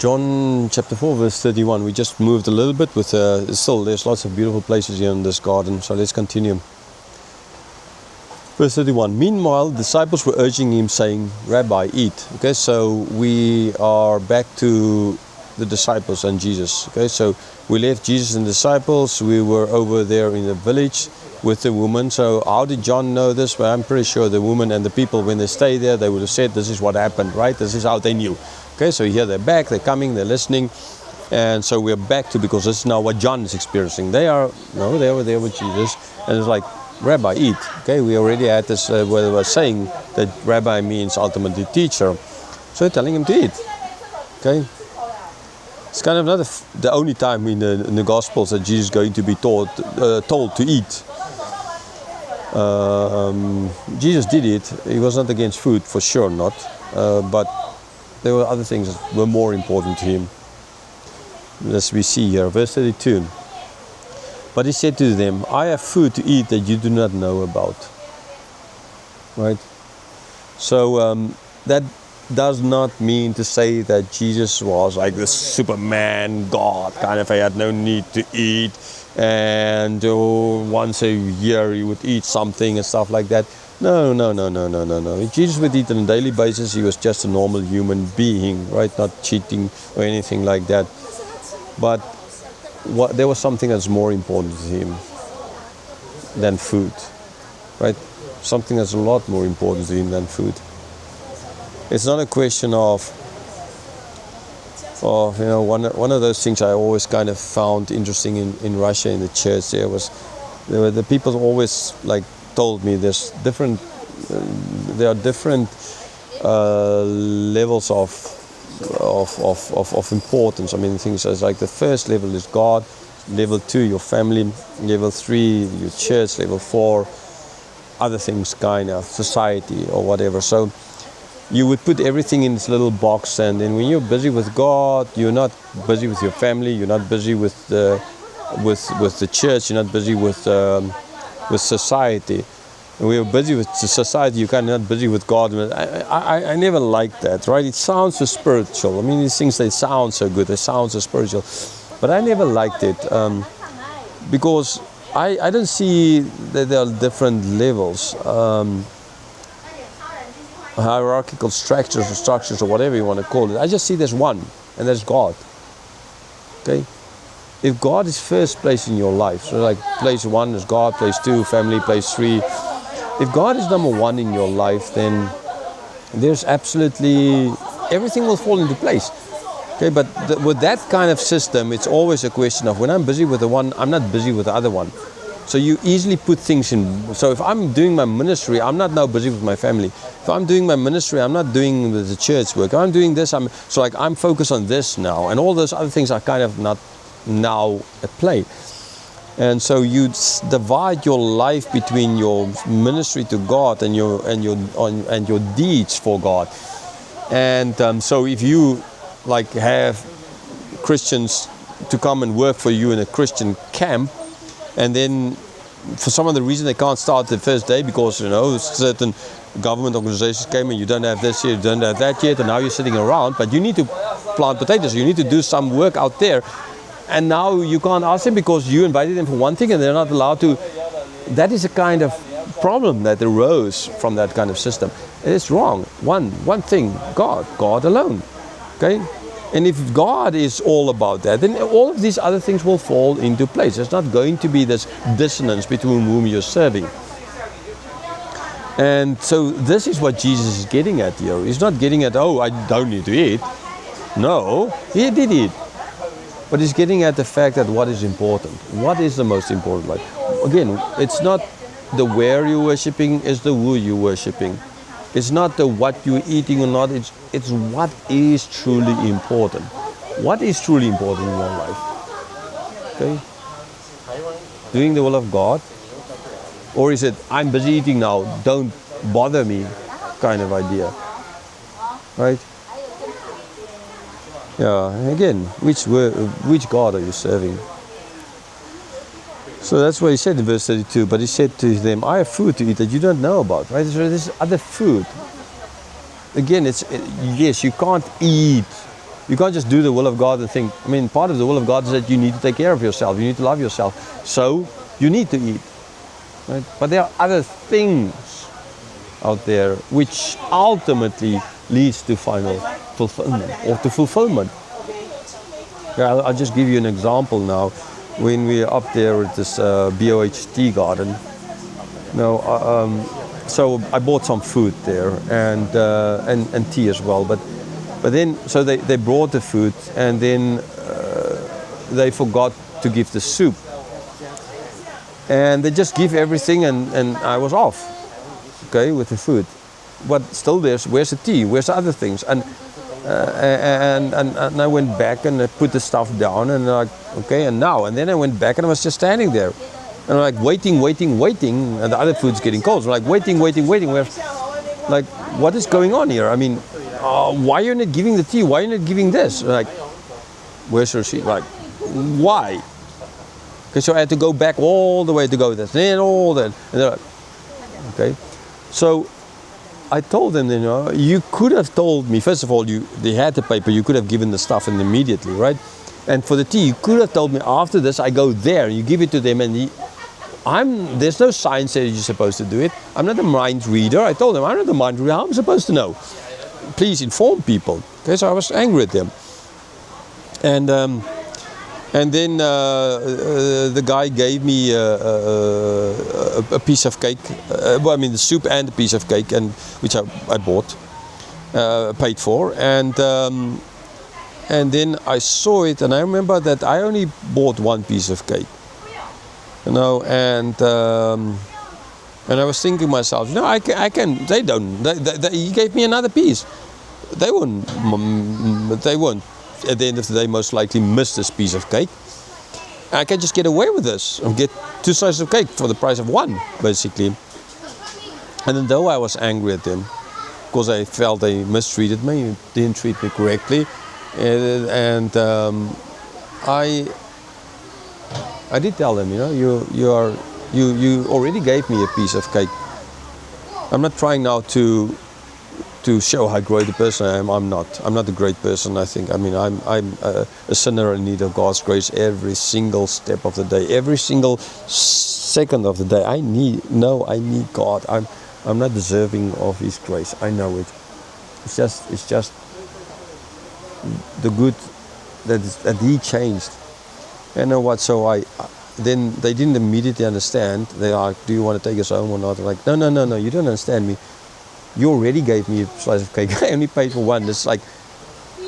John chapter 4 verse 31. We just moved a little bit with still there's lots of beautiful places here in this garden, so let's continue. Verse 31. Meanwhile, the disciples were urging him, saying, Rabbi, eat. Okay, so we are back to the disciples and Jesus. Okay, so we left Jesus and the disciples. We were over there in the village with the woman. So how did John know this? Well, I'm pretty sure the woman and the people, when they stay there, they would have said, this is what happened, right? This is how they knew. Okay, so here they're back, they're coming, they're listening. And so we're back to, because this is now what John is experiencing. They were there with Jesus. And it's like, Rabbi, eat. Okay, we already had this where they were saying that Rabbi means ultimately teacher. So they're telling him to eat. Okay, it's kind of not the only time in the Gospels that Jesus is going to be told to eat. Jesus did it. He was not against food, for sure not. But there were other things that were more important to him. As we see here, verse 32. But he said to them, I have food to eat that you do not know about. Right? So that does not mean to say that Jesus was like this Superman God, kind of, he had no need to eat, and once a year he would eat something and stuff like that. No. Jesus would eat on a daily basis. He was just a normal human being, right? Not cheating or anything like that. But there was something that's more important to him than food, right? Something that's a lot more important to him than food. It's not a question of one of those things I always kind of found interesting in Russia, in the church. There were the people always like told me there are different levels of importance. I mean, things as like the first level is God, level 2 your family, level 3 your church, level 4 other things, kind of society or whatever. So you would put everything in this little box, and then when you're busy with God, you're not busy with your family, you're not busy with the church, you're not busy with society. And we are busy with society, you're kind of not busy with God. I never liked that, right? It sounds so spiritual. I mean, these things, they sound so good, they sound so spiritual. But I never liked it because I don't see that there are different levels, hierarchical structures or whatever you want to call it. I just see there's one, and that's God. Okay? If God is first place in your life, so like place 1 is God, place 2 family, place 3. If God is number 1 in your life, then there's absolutely everything will fall into place. Okay, but with that kind of system, it's always a question of when I'm busy with the one, I'm not busy with the other one. So you easily put things in. So if I'm doing my ministry, I'm not now busy with my family. If I'm doing my ministry, I'm not doing the church work. If I'm doing this, I'm focused on this now, and all those other things are kind of not now at play. And so you divide your life between your ministry to God and your deeds for God. And so if you like have Christians to come and work for you in a Christian camp, and then for some other reason they can't start the first day because certain government organizations came and you don't have this yet, you don't have that yet, and now you're sitting around, but you need to plant potatoes, you need to do some work out there. And now you can't ask them because you invited them for one thing and they're not allowed to. That is a kind of problem that arose from that kind of system. It's wrong. One thing, God alone. Okay? And if God is all about that, then all of these other things will fall into place. There's not going to be this dissonance between whom you're serving. And so this is what Jesus is getting at here. He's not getting at, I don't need to eat. No, he did eat. But he's getting at the fact that what is important. What is the most important? Like, again, it's not the where you're worshipping, it's the who you're worshipping. It's not the what you're eating or not, it's what is truly important. What is truly important in your life? Okay? Doing the will of God? Or is it, I'm busy eating now, don't bother me kind of idea? Right? Yeah, again, which God are you serving? So that's what he said in verse 32. But he said to them, I have food to eat that you don't know about. Right? So there's other food. Again, yes, you can't eat You can't just do the will of God and think, I mean, part of the will of God is that you need to take care of yourself. You need to love yourself. So you need to eat. Right? But there are other things out there which ultimately leads to final fulfillment or to fulfillment. Yeah, I'll just give you an example now. When we are up there at this BOHT garden, so I bought some food there and tea as well. But then, so they brought the food, and then they forgot to give the soup. And they just give everything, and I was off, okay, with the food. But still, where's the tea? Where's the other things? And I went back and I put the stuff down, and like, okay, and then I went back and I was just standing there, and I'm like waiting, and the other food's getting cold. So I'm like waiting. Like, what is going on here? I mean, why are you not giving the tea? Why are you not giving this? Like, where's your seat? Like, why? Okay, so I had to go back all the way to go this, then all that, and they're like, okay. So I told them, you could have told me, first of all, they had the paper, you could have given the stuff in immediately, right? And for the tea, you could have told me, after this, I go there, you give it to them, and there's no sign saying you're supposed to do it. I'm not a mind reader. I told them, I'm not a mind reader. How am I supposed to know? Please inform people. Okay, so I was angry at them. And then the guy gave me a piece of cake. The soup and a piece of cake, and which I bought, paid for, and then I saw it, and I remember that I only bought one piece of cake, and I was thinking to myself, I can. They don't. He gave me another piece. They won't. At the end of the day, most likely miss this piece of cake. I can just get away with this and get 2 slices of cake for the price of one, basically. And then, though I was angry at them, because I felt they mistreated me, didn't treat me correctly, and I did tell them, you already gave me a piece of cake. I'm not trying now to show how great a person I am. I'm not a great person, I think. I'm a sinner in need of God's grace every single step of the day, every single second of the day. I need God. I'm not deserving of His grace. I know it. It's just the good that He changed. You know what? So then they didn't immediately understand. They are, do you want to take us home or not? I'm like, no, you don't understand me. You already gave me a slice of cake. I only paid for one. It's like,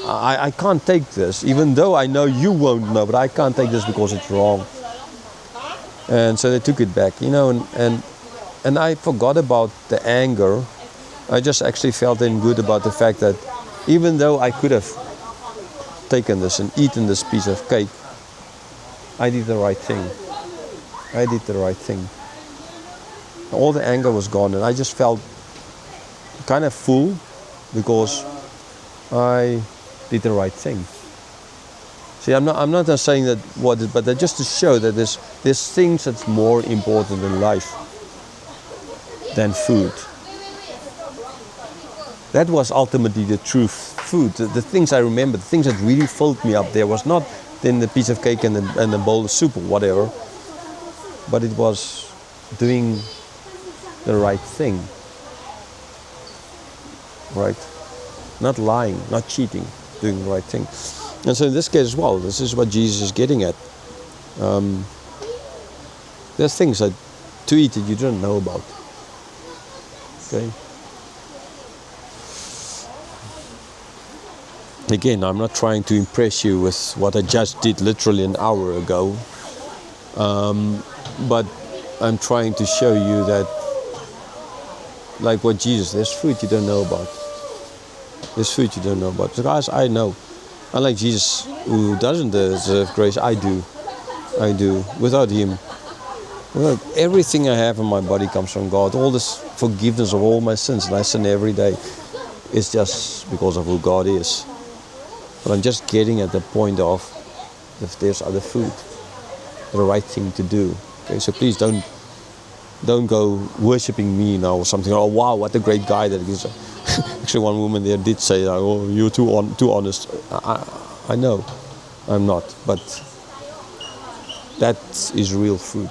I can't take this, even though I know you won't know, but I can't take this because it's wrong. And so they took it back, and I forgot about the anger. I just actually felt then good about the fact that even though I could have taken this and eaten this piece of cake, I did the right thing. All the anger was gone, and I just felt kind of full because I did the right thing. See, I'm not saying that but just to show that there's things that's more important in life than food. That was ultimately the true food. The things I remember, the things that really filled me up there was not then the piece of cake and the bowl of soup or whatever, but it was doing the right thing. Right? Not lying, not cheating, doing the right thing. And so in this case as well, this is what Jesus is getting at. There's things that to eat that you don't know about. Okay? Again, I'm not trying to impress you with what I just did literally an hour ago. But I'm trying to show you that, like what Jesus, there's food you don't know about. There's food you don't know about. So guys, I know. Unlike Jesus, who doesn't deserve grace, I do. Without Him, everything I have in my body comes from God. All this forgiveness of all my sins, and I sin every day, is just because of who God is. But I'm just getting at the point of, if there's other food, the right thing to do. Okay, so please don't go worshipping me now or something. Oh wow, what a great guy that is. Actually, one woman there did say, "Oh, you're too honest." I know, I'm not, but that is real fruit.